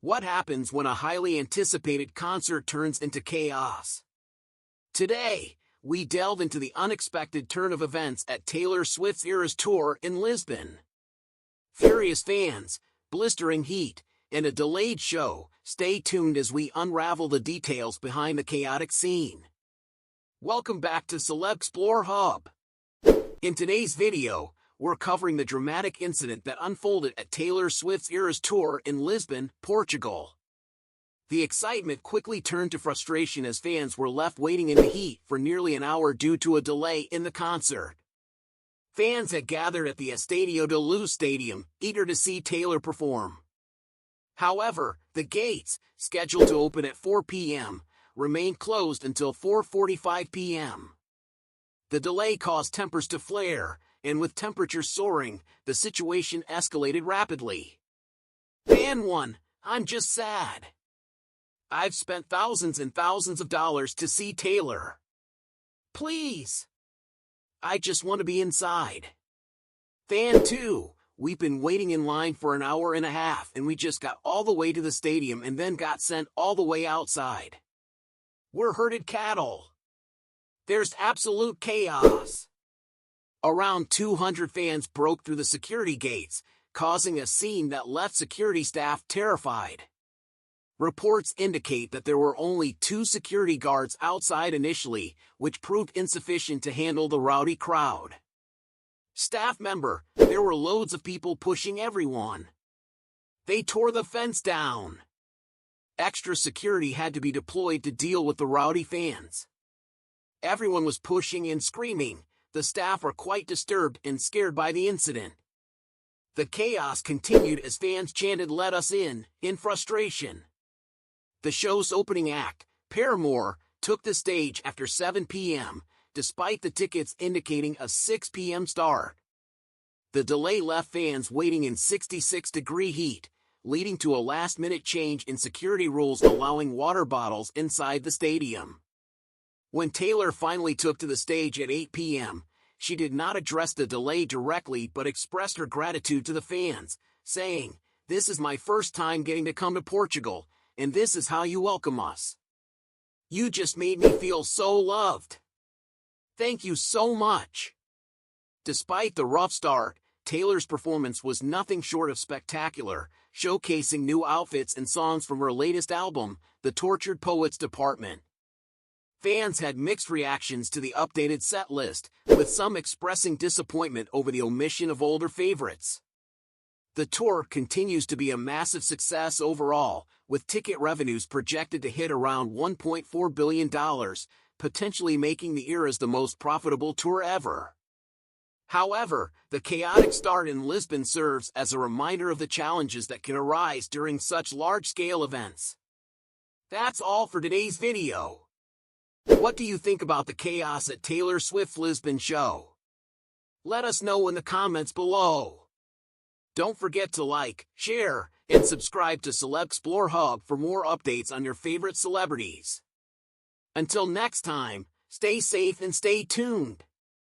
What happens when a highly anticipated concert turns into chaos? Today, we delve into the unexpected turn of events at Taylor Swift's Eras Tour in Lisbon. Furious fans, blistering heat, and a delayed show. Stay tuned as we unravel the details behind the chaotic scene. Welcome back to Celeb Explore Hub. In today's video, we're covering the dramatic incident that unfolded at Taylor Swift's Eras Tour in Lisbon, Portugal. The excitement quickly turned to frustration as fans were left waiting in the heat for nearly an hour due to a delay in the concert. Fans had gathered at the Estadio da Luz Stadium, eager to see Taylor perform. However, the gates, scheduled to open at 4 p.m., remained closed until 4:45 p.m. The delay caused tempers to flare, and with temperatures soaring, the situation escalated rapidly. Fan 1, I'm just sad. I've spent thousands and thousands of dollars to see Taylor. Please. I just want to be inside. Fan 2, we've been waiting in line for an hour and a half and we just got all the way to the stadium and then got sent all the way outside. We're herded cattle. There's absolute chaos. Around 200 fans broke through the security gates, causing a scene that left security staff terrified. Reports indicate that there were only 2 security guards outside initially, which proved insufficient to handle the rowdy crowd. Staff member, there were loads of people pushing everyone. They tore the fence down. Extra security had to be deployed to deal with the rowdy fans. Everyone was pushing and screaming. The staff are quite disturbed and scared by the incident. The chaos continued as fans chanted "Let us in" frustration. The show's opening act, Paramore, took the stage after 7 p.m., despite the tickets indicating a 6 p.m. start. The delay left fans waiting in 66-degree heat, leading to a last-minute change in security rules allowing water bottles inside the stadium. When Taylor finally took to the stage at 8 p.m., she did not address the delay directly but expressed her gratitude to the fans, saying, "This is my first time getting to come to Portugal, and this is how you welcome us. You just made me feel so loved. Thank you so much." Despite the rough start, Taylor's performance was nothing short of spectacular, showcasing new outfits and songs from her latest album, The Tortured Poets Department. Fans had mixed reactions to the updated set list, with some expressing disappointment over the omission of older favorites. The tour continues to be a massive success overall, with ticket revenues projected to hit around $1.4 billion, potentially making the Eras the most profitable tour ever. However, the chaotic start in Lisbon serves as a reminder of the challenges that can arise during such large-scale events. That's all for today's video. What do you think about the chaos at Taylor Swift's Lisbon show? Let us know in the comments below. Don't forget to like, share, and subscribe to Celeb Explore Hub for more updates on your favorite celebrities. Until next time, stay safe and stay tuned.